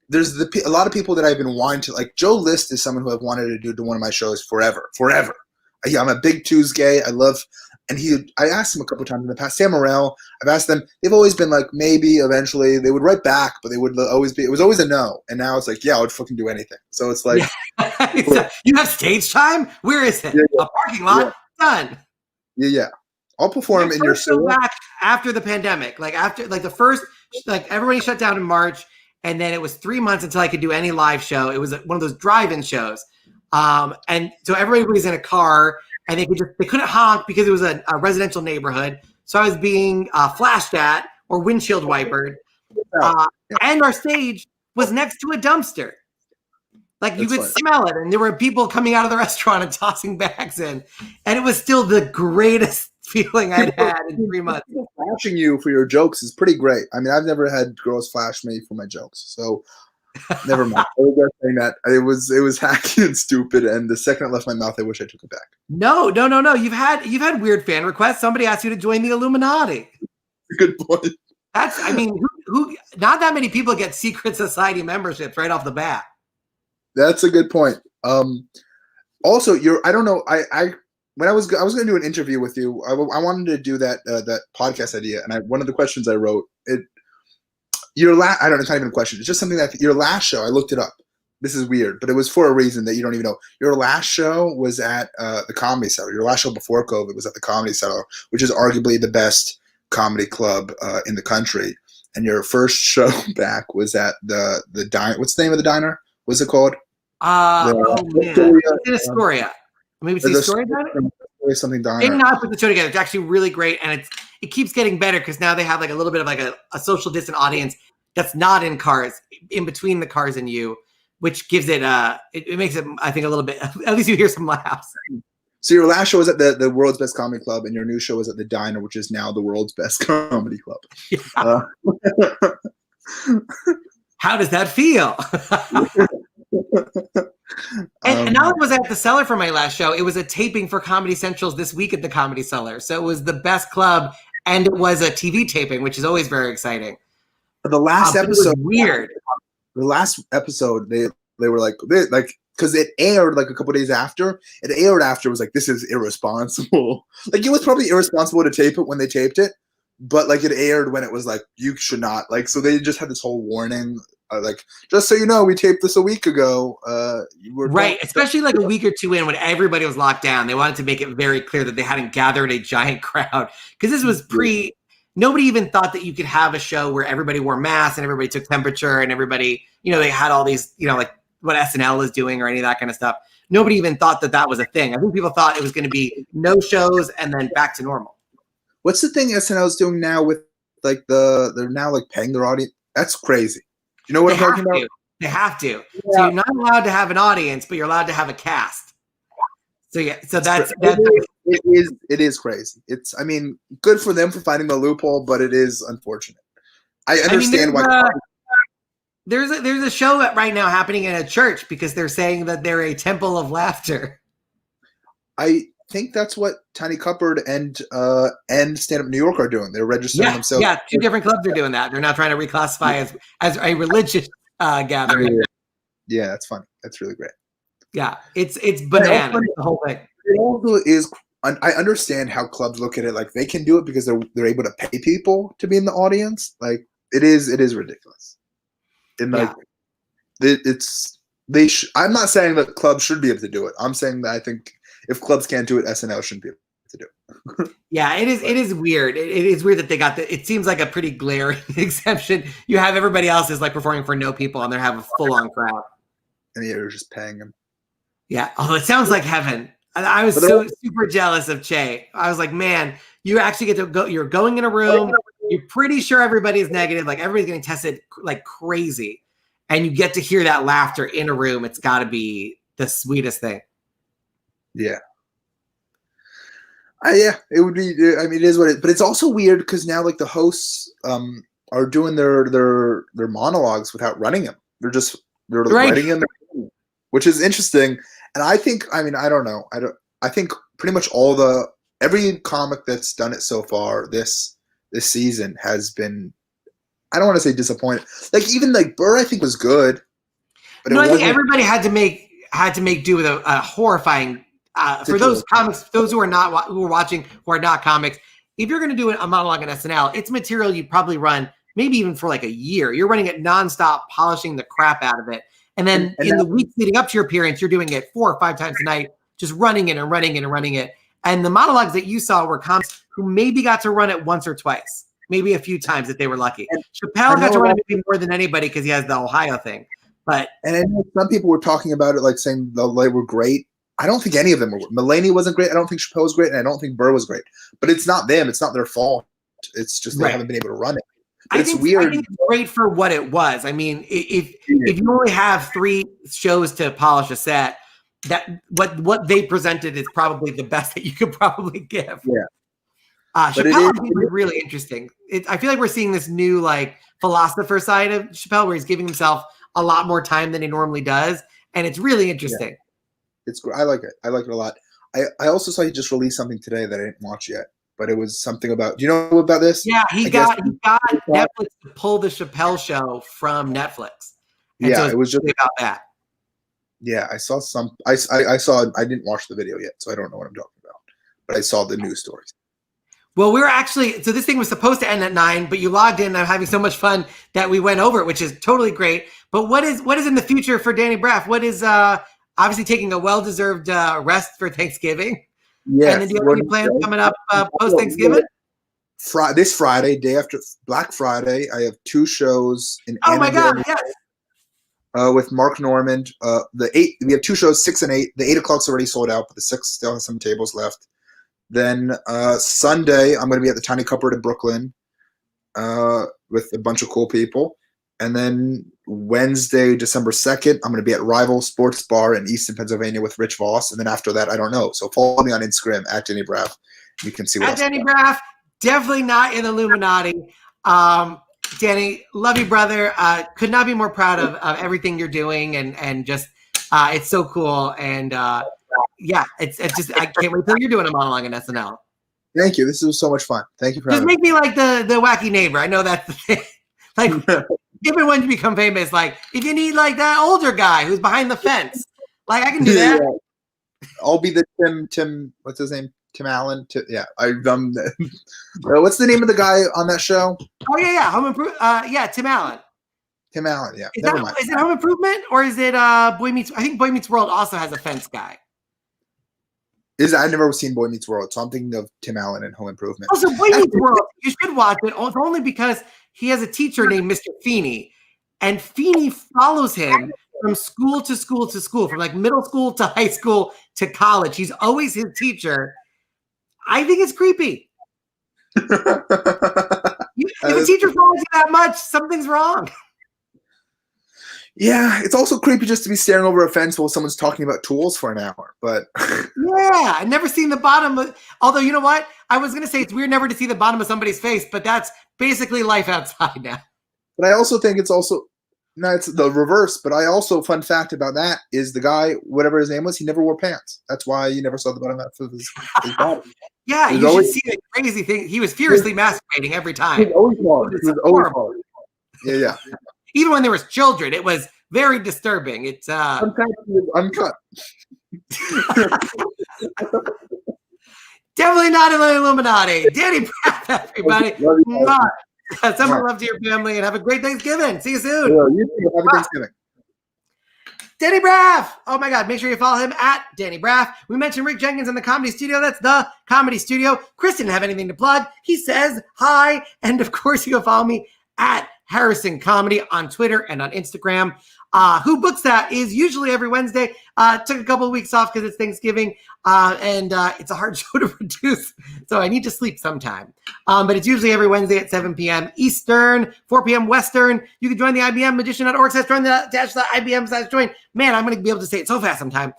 there's a lot of people that I've been wanting to, like Joe List is someone who I've wanted to do one of my shows forever. I'm a big Tuesday. I love. And I asked him a couple of times in the past. Sam Morrell, I've asked them. They've always been like, maybe eventually. They would write back, but they would always be. It was always a no. And now it's like, yeah, I would fucking do anything. So it's like, you have stage time. Where is it? Yeah. A parking lot. Yeah. Done. Yeah. I'll perform in your show after the pandemic. After the first, everybody shut down in March, and then it was 3 months until I could do any live show. It was one of those drive-in shows, and so everybody was in a car. And they couldn't honk because it was a residential neighborhood. So I was being flashed at or windshield wipered. And our stage was next to a dumpster. You could smell it. And there were people coming out of the restaurant and tossing bags in. And it was still the greatest feeling I'd had in 3 months. Flashing you for your jokes is pretty great. I mean, I've never had girls flash me for my jokes. So never mind. I was just saying that it was hacky and stupid, and the second it left my mouth, I wish I took it back. No. You've had weird fan requests. Somebody asked you to join the Illuminati. Good point. Who? Not that many people get secret society memberships right off the bat. That's a good point. Also, I don't know. When I was going to do an interview with you, I wanted to do that podcast idea, and one of the questions I wrote I don't know, it's not even a question. It's just something that your last show, I looked it up. This is weird, but it was for a reason that you don't even know. Your last show was at the Comedy Cellar. Your last show before COVID was at the Comedy Cellar, which is arguably the best comedy club in the country. And your first show back was at the diner. What's the name of the diner? What's it called? It's in Astoria. Maybe it's the Astoria diner? Something diner. Maybe not put the show together. It's actually really great, and it keeps getting better because now they have like a little bit of like a social distant audience that's not in cars, in between the cars and you, which gives it it makes it, I think, a little bit, at least you hear some laughs. So your last show was at the World's Best Comedy Club, and your new show was at the Diner, which is now the World's Best Comedy Club. Yeah. How does that feel? And not only was I at the Cellar for my last show, it was a taping for Comedy Central's This Week at the Comedy Cellar. So it was the best club, and it was a TV taping, which is always very exciting. The last episode, weird. The last episode, they were like because it aired like a couple days after. It aired after, it was like, this is irresponsible. Like, it was probably irresponsible to tape it when they taped it, but like it aired when it was like, you should not. Like, so they just had this whole warning, like, just so you know, we taped this a week ago. Right, especially like a week or two in when everybody was locked down. They wanted to make it very clear that they hadn't gathered a giant crowd, because this was nobody even thought that you could have a show where everybody wore masks and everybody took temperature and everybody, they had all these, like what SNL is doing or any of that kind of stuff. Nobody even thought that that was a thing. I think people thought it was going to be no shows and then back to normal. What's the thing SNL is doing now with like they're now like paying their audience? That's crazy. You know what I'm talking about? They have to. Yeah. So you're not allowed to have an audience, but you're allowed to have a cast. So yeah, so it is crazy. It's, I mean, good for them for finding the loophole, but it is unfortunate. I understand why. There's a show right now happening in a church because they're saying that they're a temple of laughter. I think that's what Tiny Cupboard and Stand Up New York are doing. They're registering themselves. Yeah, two different clubs are doing that. They're now trying to reclassify as a religious gathering. Yeah, that's funny. That's really great. Yeah, it's bananas, the whole thing. It also is. I understand how clubs look at it. Like, they can do it because they're able to pay people to be in the audience. Like, it is ridiculous. And like, I'm not saying that clubs should be able to do it. I'm saying that I think if clubs can't do it, SNL shouldn't be able to do it. Yeah, it is weird. It is weird that they got it seems like a pretty glaring exception. You have everybody else is like performing for no people and they're having a full on crowd. And you're just paying them. Yeah. Oh, it sounds like heaven. I was so super jealous of Che. I was like, man, you actually get to go. You're going in a room. You're pretty sure everybody's negative. Like, everybody's getting tested like crazy. And you get to hear that laughter in a room. It's got to be the sweetest thing. Yeah. Yeah, it would be. I mean, it is what it. But it's also weird because now, like, the hosts are doing their monologues without running them. They're writing them, which is interesting. And I think, I mean, I don't know. I think pretty much every comic that's done it so far this season has been, I don't want to say disappointed. Like, even like Burr, I think was good. But I think everybody had to make do with a horrifying. For those comics, those who are watching, who are not comics, if you're going to do a monologue on SNL, it's material you probably run maybe even for like a year. You're running it nonstop, polishing the crap out of it. And then in the weeks leading up to your appearance, you're doing it 4 or 5 times a night, just running it and running it and running it. And the monologues that you saw were comics who maybe got to run it once or twice, maybe a few times if they were lucky. Chappelle got to run it maybe more than anybody because he has the Ohio thing. And I know some people were talking about it, like saying they were great. I don't think any of them were. Mulaney wasn't great. I don't think Chappelle was great, and I don't think Burr was great. But it's not them. It's not their fault. It's just they haven't been able to run it. It's weird. I think it's great for what it was. I mean, if you only have 3 shows to polish a set, that what they presented is probably the best that you could probably give. Yeah. Chappelle was really interesting. I feel like we're seeing this new like philosopher side of Chappelle, where he's giving himself a lot more time than he normally does, and it's really interesting. Yeah. It's great. I like it. I like it a lot. I also saw he just released something today that I didn't watch yet. But it was something about. Do you know about this? Yeah, he got Netflix to pull the Chappelle Show from Netflix. And yeah, so it was just about that. Yeah, I saw some. I saw. I didn't watch the video yet, so I don't know what I'm talking about. But I saw the news stories. Well, we were actually. So this thing was supposed to end at 9, but you logged in. And I'm having so much fun that we went over it, which is totally great. But what is in the future for Danny Braff? What is obviously taking a well-deserved rest for Thanksgiving? Yeah. And then do you have any plans coming up post Thanksgiving? This Friday, day after Black Friday, I have 2 shows in. Oh my God! Yes. With Mark Normand, we have 2 shows, 6 and 8. The 8 o'clock's already sold out, but the 6 still has some tables left. Then Sunday, I'm going to be at the Tiny Cupboard in Brooklyn with a bunch of cool people. And then Wednesday, December 2nd, I'm going to be at Rival Sports Bar in Easton, Pennsylvania with Rich Voss. And then after that, I don't know. So follow me on Instagram at Danny Braff. You can see what At Danny Braff, definitely not in Illuminati. Danny, love you, brother. Could not be more proud of everything you're doing, and just it's so cool. And yeah, it's just I can't wait till you're doing a monologue in SNL. Thank you. This was so much fun. Thank you for just having make me like the wacky neighbor. I know that's the thing. Like, even when you become famous, like if you need like that older guy who's behind the fence, like I can do that. Yeah. I'll be the Tim. What's his name? Tim Allen. I've done. What's the name of the guy on that show? Oh yeah. Home Improvement. Yeah, Tim Allen. Tim Allen. Yeah. Is Never mind. Is it Home Improvement or is it Boy Meets? I think Boy Meets World also has a fence guy. I've never seen Boy Meets World, so I'm thinking of Tim Allen and Home Improvement. Also, Boy Meets World, you should watch it only because he has a teacher named Mr. Feeney, and Feeney follows him from school to school to school, from like middle school to high school to college. He's always his teacher. I think it's creepy. If a teacher follows you that much, something's wrong. Yeah, it's also creepy just to be staring over a fence while someone's talking about tools for an hour. But yeah, I've never seen the bottom of. Although you know what, I was gonna say it's weird never to see the bottom of somebody's face, but that's basically life outside now. But I also think it's the reverse. But I also, fun fact about that is the guy, whatever his name was, he never wore pants. That's why you never saw the bottom of his body. Yeah, you should see the crazy thing. He was furiously masturbating every time. He was always hard. Yeah. Even when there was children, it was very disturbing. It's sometimes it was uncut. Definitely not in the Illuminati. Danny Braff, everybody. Summer love to your family and have a great Thanksgiving. See you soon. Yeah, you too. Happy Thanksgiving. Danny Braff. Oh my God. Make sure you follow him at Danny Braff. We mentioned Rick Jenkins in the Comedy Studio. That's the Comedy Studio. Chris didn't have anything to plug. He says hi. And of course, you can follow me at Harrison Comedy on Twitter and on Instagram. Who Books That is usually every Wednesday. Took a couple of weeks off because it's Thanksgiving, and it's a hard show to produce, so I need to sleep sometime. But it's usually every Wednesday at 7 p.m. Eastern, 4 p.m. Western. You can join the IBM Magician.org. Join the _IBM/join. Man, I'm going to be able to say it so fast sometime.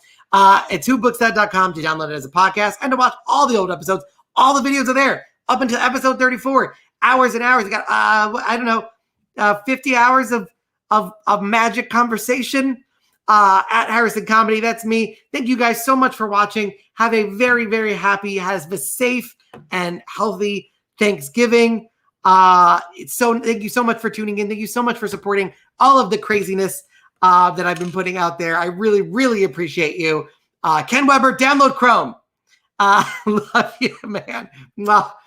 It's whobooksthat.com to download it as a podcast and to watch all the old episodes. All the videos are there up until episode 34. Hours and hours. You got, I don't know, 50 hours of magic conversation at Harrison Comedy. That's me. Thank you guys so much for watching. Have a very, very happy, have a safe and healthy Thanksgiving. Thank you so much for tuning in. Thank you so much for supporting all of the craziness that I've been putting out there. I really, really appreciate you. Ken Weber, download Chrome. Love you, man. Well,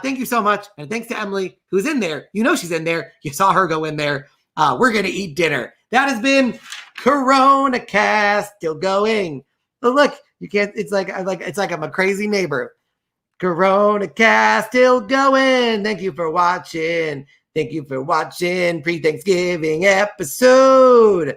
thank you so much. And thanks to Emily, who's in there. You know she's in there. You saw her go in there. We're going to eat dinner. That has been Coronacast, still going. But look, you can't, it's like I'm a crazy neighbor. Coronacast, still going. Thank you for watching. Thank you for watching pre-Thanksgiving episode